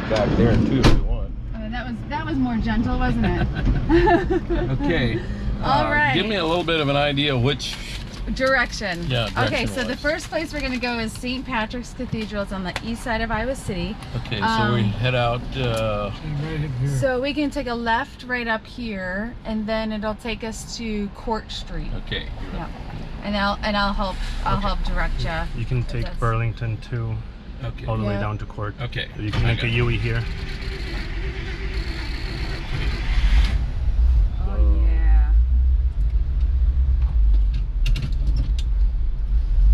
back there too if you want. That was more gentle, wasn't it? Okay. All right. Give me a little bit of an idea which direction. Yeah. Okay, so the first place we're going to go is St. Patrick's Cathedral. It's on the east side of Iowa City. Okay, so we head out. So we can take a left right up here, and then it'll take us to Court Street. Okay. Yeah. And I'll help direct you. You can take Burlington too, all the way down to Court. Okay. You can make a U here. Oh yeah.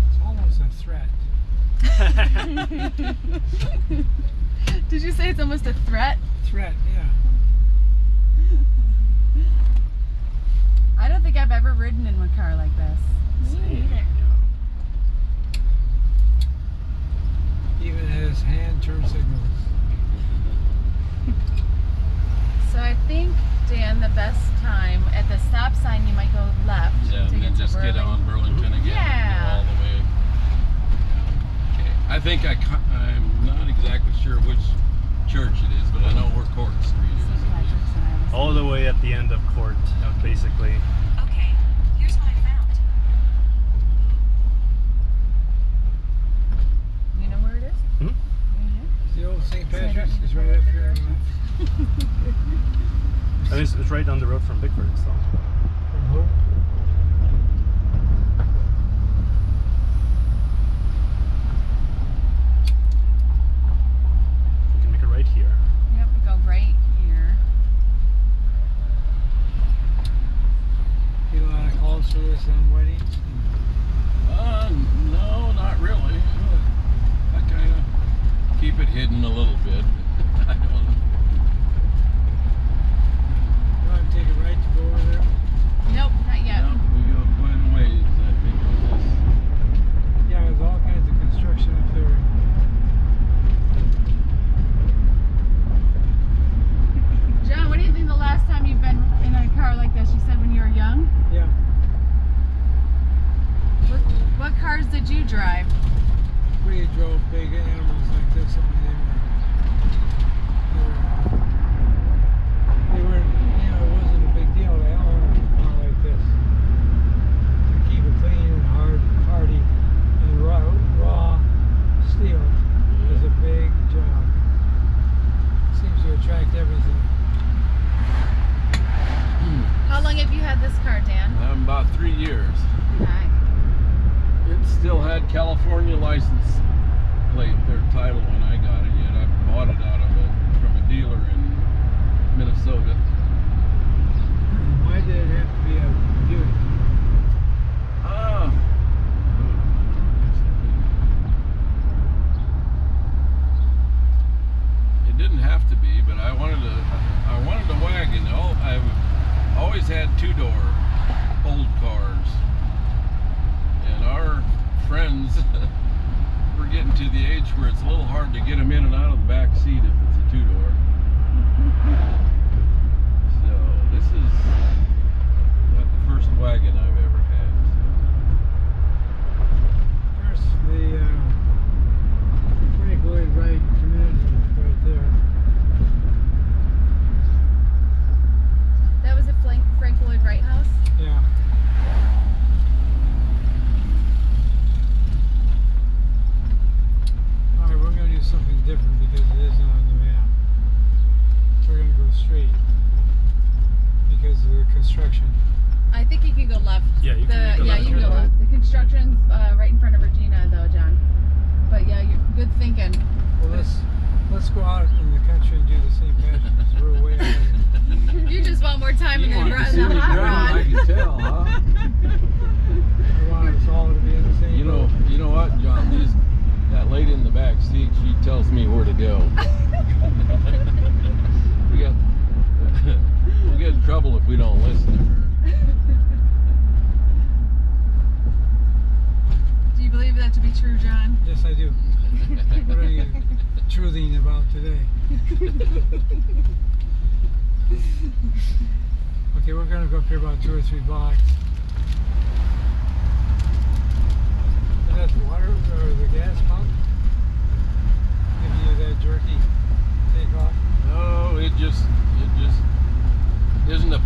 It's almost a threat. Did you say it's almost a threat? Threat, yeah. I don't think I've ever ridden in a car like this. Me either. Even has hand turn signals. So I think, Dan, the best time at the stop sign, you might go left. Yeah, and then just get on Burlington again. Yeah. And go all the way. Okay. I think I'm not exactly sure which church it is, but I know where Court Street is. All the way at the end of Court, basically. Okay, here's what I found. You know where it is? Hmm? The old St. Patrick's is right up here. And it's right down the road from Bickford, so. From who? You can make it right here. Yep, we go right here. Get a lot of calls for this on weddings. No, not really. I kind of keep it hidden a little bit. I don't know. You want to take a right to go over there? Nope, not yet. No, we go quite a ways, I think, on this. Yeah, there's all kinds of construction up there. John, what do you think the last time you've been in a car like this? You said when you were young? Yeah. What cars did you drive? We drove big animals like this, only they were, you know, it wasn't a big deal to own a car like this. To keep it clean and hardy and raw steel is a big job. Seems to attract everything. How long have you had this car, Dan? About 3 years. Okay. It still had California license plate, their title when I got it. Yet I bought it from a dealer in Minnesota. Why did it have to be a Buick? It didn't have to be, but I wanted a wagon. I've always had two-door old cars, and our friends we're getting to the age where it's a little hard to get them in and out of the back seat if it's a two-door. So this is not the first wagon I've ever had. There's the Frank Lloyd Wright community right there. That was a Frank Lloyd Wright house? Yeah. Alright, we're going to do something different because it isn't on the map. We're going to go straight because of the construction. I think you can go left. Yeah, you can make a left you can here. go left. The construction's right in front of Regina, though, John. But yeah, you're good thinking. Well, let's go out in the country and do the St. Patrick's. We're way ahead. You just want more time in the hot I rod. can tell, huh? We want us all to be in the same You know what, John? That lady in the back seat, she tells me where to go. We'll get in trouble if we don't listen to her. Do you believe that to be true, John? Yes, I do. What are you truthing about today? Okay, we're going to go up here about 2 or 3 blocks. Is that the water or the gas pump? Giving you that jerky takeoff?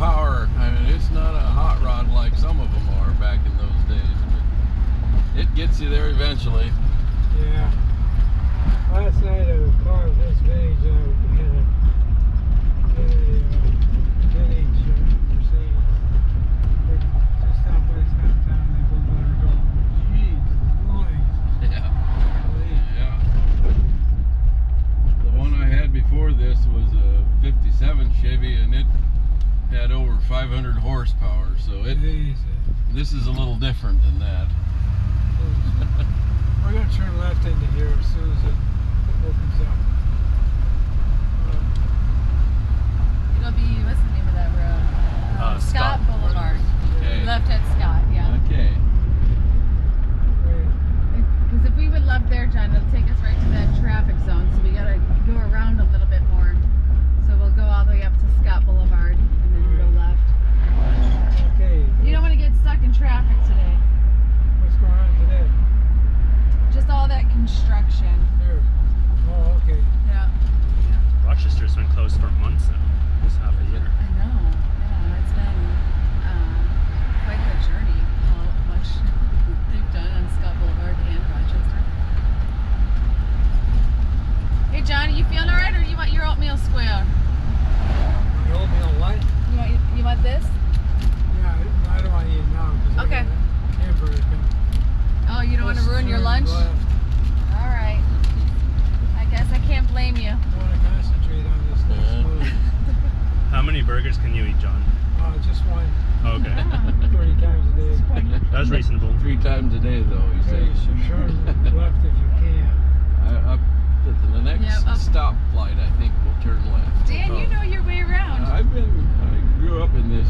power. I mean, it's not a hot rod like some of them are back in those days, but it gets you there eventually. Yeah. Last night a car of this vintage, had a vintage Mercedes. Just someplace downtown, they both let her go. Jeez, Louise. Yeah. Yeah. The one I had before this was a 57 Chevy, and it had over 500 horsepower, so this is a little different than that. We're going to turn left into here as soon as it opens up. It'll be, what's the name of that road? Scott Boulevard. Okay. Left at Scott, yeah. Okay. Because if we would left there, John, it'll take us right to that traffic zone, so we gotta go around a little bit more. So we'll go all the way up to Scott Boulevard and then go left. Okay. You don't want to get stuck in traffic today. What's going on today? Just all that construction. Here. Oh, okay. Yeah. Rochester's been closed for months now. This half a year. I know. Yeah, it's been quite the journey. How much they've done on Scott Boulevard and Rochester. Hey, John, you feeling alright, or do you want your oatmeal square? My oatmeal light? You want this? Yeah, I don't want to eat it now. Okay. Hamburger coming. Oh, you don't want to ruin your lunch? All right. I guess I can't blame you. I want to concentrate on this next move. How many burgers can you eat, John? Just one. Okay. 30 times a day. That's reasonable. 3 times a day, though, he So said. you should turn left if you can. Up at the next stoplight, I think we'll turn left. Dan, you know your way around. I grew up in this,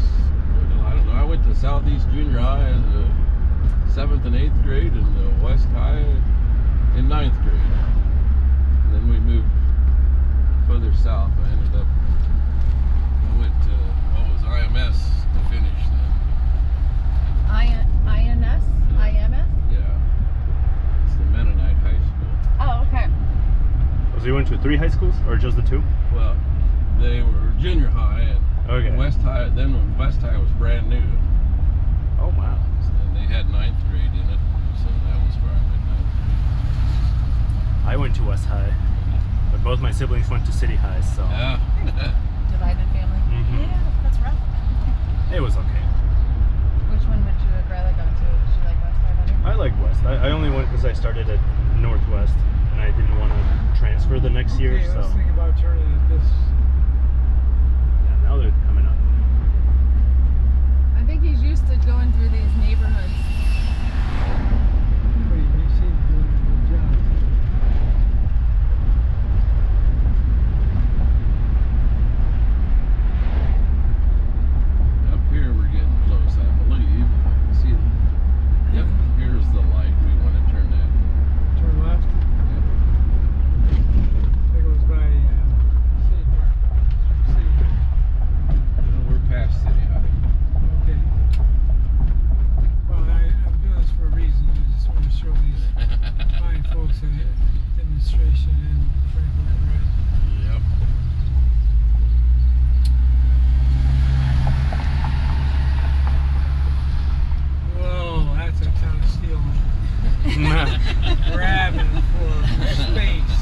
I don't know, I went to Southeast Junior High as a 7th and 8th grade, and West High in 9th grade. And then we moved further south. I went to, IMS to finish then. INS? IMS? Yeah. It's the Mennonite High School. Oh, okay. So you went to 3 high schools, or just the 2? Well, they were junior high, and Okay. West High, then when West High was brand new. Oh wow. And they had 9th grade in it, so that was where I went 9th grade. I went to West High, but both my siblings went to City High, so Yeah. Divided family? Mhm. Yeah, that's rough. it was okay. Which one would you have rather gone to? Did you like West High better? I like West. I only went because I started at Northwest, and I didn't want to transfer the next year, Okay, so let's think about turning at this. yeah, now they're coming up. I think he's used to going through these neighborhoods. You seem to be doing a good job. Up here we're getting close, I believe. See, yep, here's the light we want to turn at. Turn left. Yep. That goes by City Park. City Park. Well, we're past City High. Okay. Well, I'm doing this for a reason. I just want to show these fine folks a demonstration in Franklin, right? Yep. Whoa, that's a ton of steel. Grabbing for space.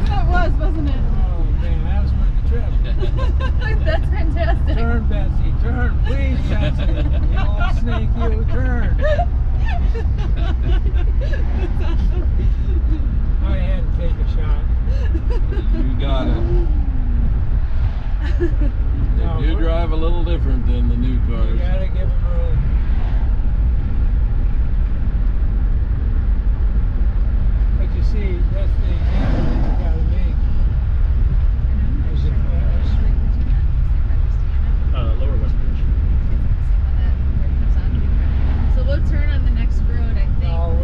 That was, wasn't it? Oh man, that was quite the trip. That's fantastic. Turn, Betsy, turn, please, Betsy. You old snake, you turn. I had to take a shot. You got it. No, They do drive a little different than the new You cars. gotta give them room. But you see, that's the example that you gotta make. There's a Lower West Bridge. So we'll turn on the next road, I think. No,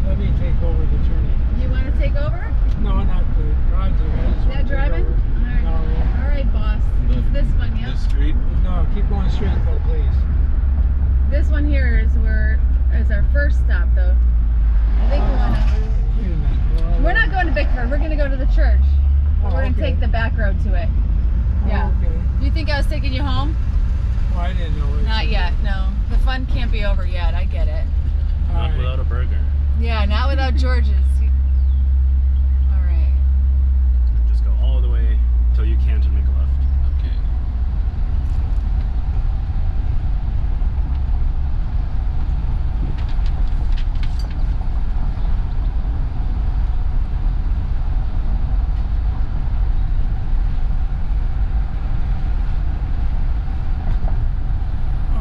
let me take over the turning. You want to take over? No, not the project. I just want That to driving? take over. No, All right, boss. It's this one, yeah. This street? no, keep going straight though, please. This one here is our first stop, though. I think we want to. Wait a minute. We're not going to Bickford. We're going to go to the church. Oh, We're going to okay. take the back road to it. Yeah. Oh, okay. Do you think I was taking you home? Oh, I didn't know it. Not yet, no. The fun can't be over yet. I get it. All Not right. without a burger. Yeah, not without George's. All right. Just go all the way till you can't and make a left. Okay.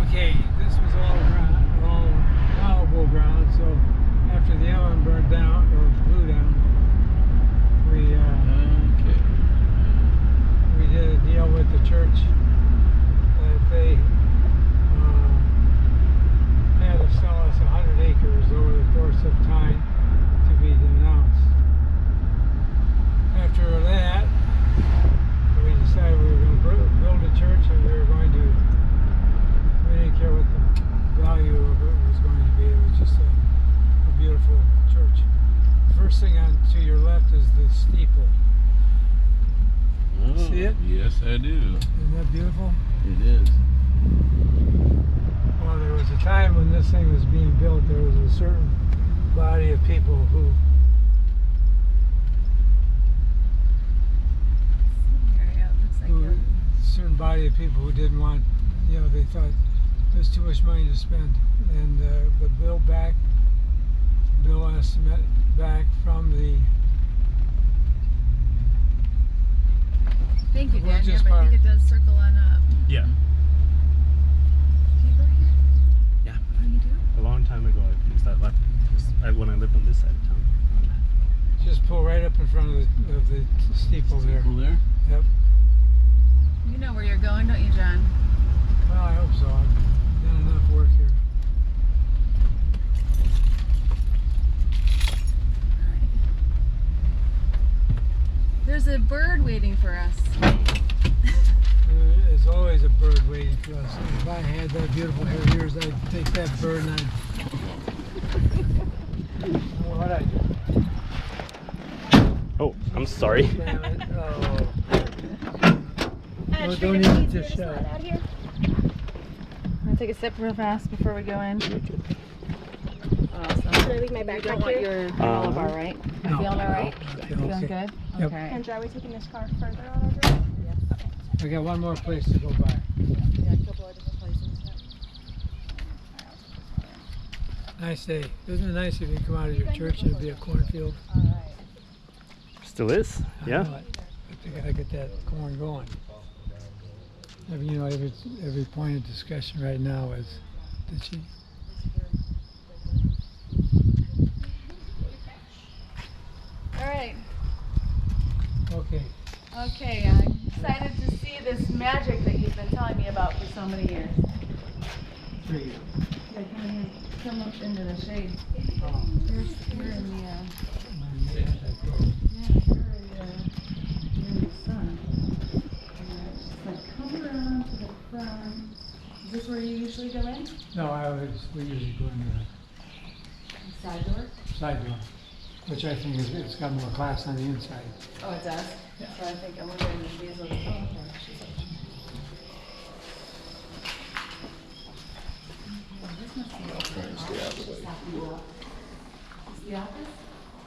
Okay, this was all fallible ground. So after the oven burned down or blew down, we Okay. we did a deal with the church that they had to sell us 100 acres over the course of time to be denounced. After that, we decided we were going to build a church, and we were going to. We didn't care what the value of it was going to be. It was just a beautiful church. The first thing on to your left is the steeple. Oh, See it? Yes, I do. Isn't that beautiful? It is. Well, there was a time when this thing was being built, there was a certain body of people who Yeah, it looks like you're... certain body of people who didn't want, you know, they thought there's too much money to spend. And the bill estimate back from the Thank you, We'll Dan. Yeah, just but I think park. it does circle on up. Yeah. Do you go here? Yeah. Oh, you do? A long time ago, I used that left when I lived on this side of town. just pull right up in front of the steeple there. Over there? Yep. You know where you're going, don't you, John? Well, I hope so. I've done enough work here. There's a bird waiting for us. There's always a bird waiting for us. If I had that beautiful hair of yours, I'd take that bird and I'd... Oh, what'd I do? Oh, I'm sorry. Damn it. Oh. No, don't even just shut up. I'm gonna take a sip real fast before we go in. Awesome. Should I leave my You backpack don't want here? your granola bar, right? You No. feeling all right? I feel Feeling okay. good? Yep. Okay. Andrew, are we taking this car further on our drive? I got one more place to go by. Yeah, a couple of different places. Nice day. Isn't it nice if you come out of your church and it'd be a cornfield? All right. Still is? I Yeah. know it. But they gotta get that corn going. You know, every point of discussion right now is, did she? All right. Okay. Okay, I'm excited to see this magic that you've been telling me about for so many years. 3 years. Yeah, come up into the shade. Oh, You're in the, my yeah, you're in the sun. And it's just like come around to the front. Is this where you usually go in? No, we usually go into The side door? the side door, which I think it's got more class on the inside. Oh, it does? Yeah. So I think I'm looking at these little, oh, okay. This must be the office. Is the office?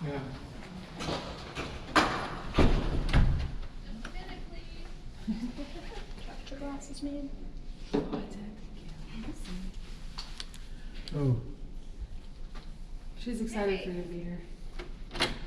Yeah. Dropped your glasses, man. Oh, I did. Oh. She's excited for you to be here.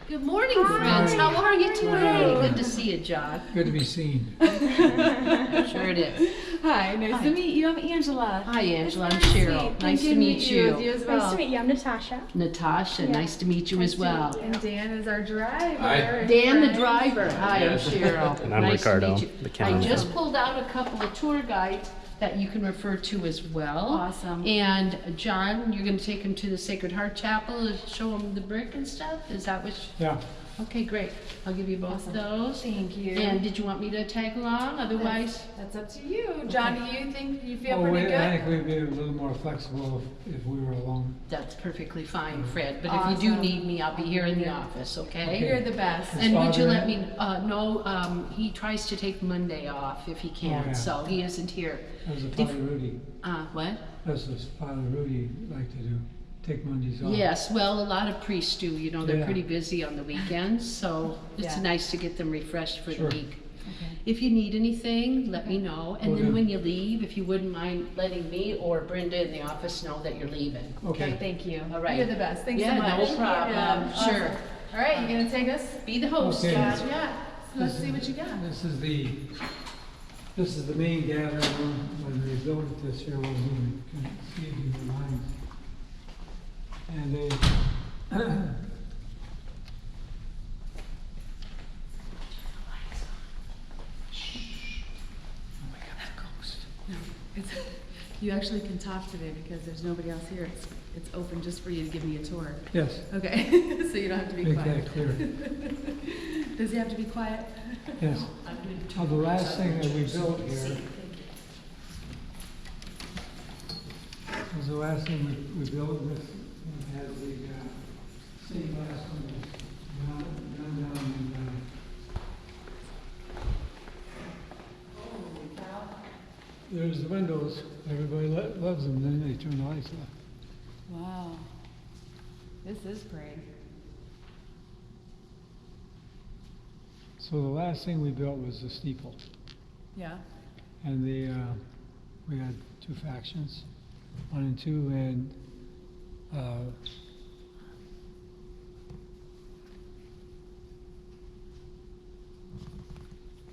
Good morning, friends. How are you today? Good to see you, John. Good to be seen. Sure it is. Hi, nice to meet you. I'm Angela. Hi, Angela. I'm Nice to Cheryl. meet Nice you. to meet With you. you as well. Nice to meet you. I'm Natasha. Natasha, Yeah. nice to meet you as well. And Dan is our driver. Hi. and Dan, the friend. driver. Hi, I'm Yes. Cheryl. And I'm Nice to Ricardo, meet you. the I cameraman. just pulled out a couple of tour guides that you can refer to as well. Awesome. And John, you're going to take him to the Sacred Heart Chapel and show him the brick and stuff? Is that what? Yeah. Okay, great. I'll give you both Awesome. those. Thank you. And did you want me to tag along? Otherwise, That's up to you. John, do you think you feel Oh, pretty good? I think we'd be a little more flexible if we were alone. that's perfectly fine, Fred. But if you do Awesome. need me, I'll be here in the office, okay? You're the best. And would you Father let in? me know, he tries to take Monday off if he can, yeah. so he isn't here. That was If- Father Rudy. What? That's what Father Rudy liked to do, take Mondays off. Yes, well, a lot of priests do, you know, they're Yeah. pretty busy on the weekends, so it's Yeah. nice to get them refreshed for Sure. the week. Okay. If you need anything, let me know, and then Okay. when you leave, if you wouldn't mind letting me or Brenda in the office know that you're leaving. Okay. Thank you. All right. You're the best. Thanks Yeah, so much. no problem. Yeah, Sure. awesome. All right, you gonna take us? Be the host, Okay. Scott. Yeah. Let's see what you got. This is the main gathering room. When they built this here, wasn't even conceived in their minds. And they It's, you actually can talk today because there's nobody else here. It's open just for you to give me a tour. yes, Okay, so you don't have to be make quiet. that clear. Does he have to be quiet? Yes. Now, the last thing that we built here was the last thing we built. This we had the stained glass windows done down in. There's the windows. Everybody loves them. Then they turn the lights off. Wow. This is great. So the last thing we built was the steeple, Yeah. and we had two factions, 1 and 2, and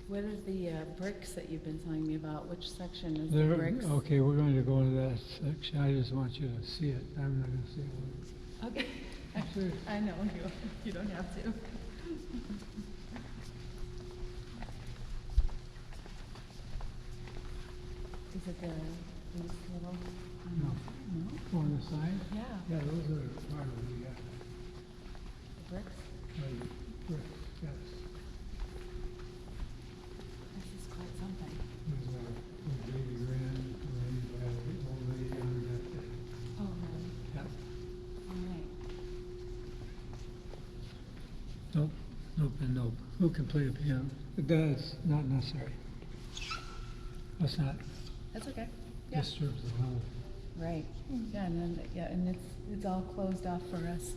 What are the bricks that you've been telling me about? Which section is there. the bricks? Okay, we're going to go into that section. I just want you to see it. I'm not going to say it. Okay. Actually, I know you. You don't have to. Is it these little? no, on the side. Yeah. Yeah, those are part of the Bricks. brick. Yes, This is quite something. there's a baby grand, old lady down there. Oh, really? Yeah. All right. Nope, nope, and nope. Who can play the piano? That's not necessary. That's not That's okay. Yeah. disturbs the whole. Right. Yeah, and then and it's all closed off for us.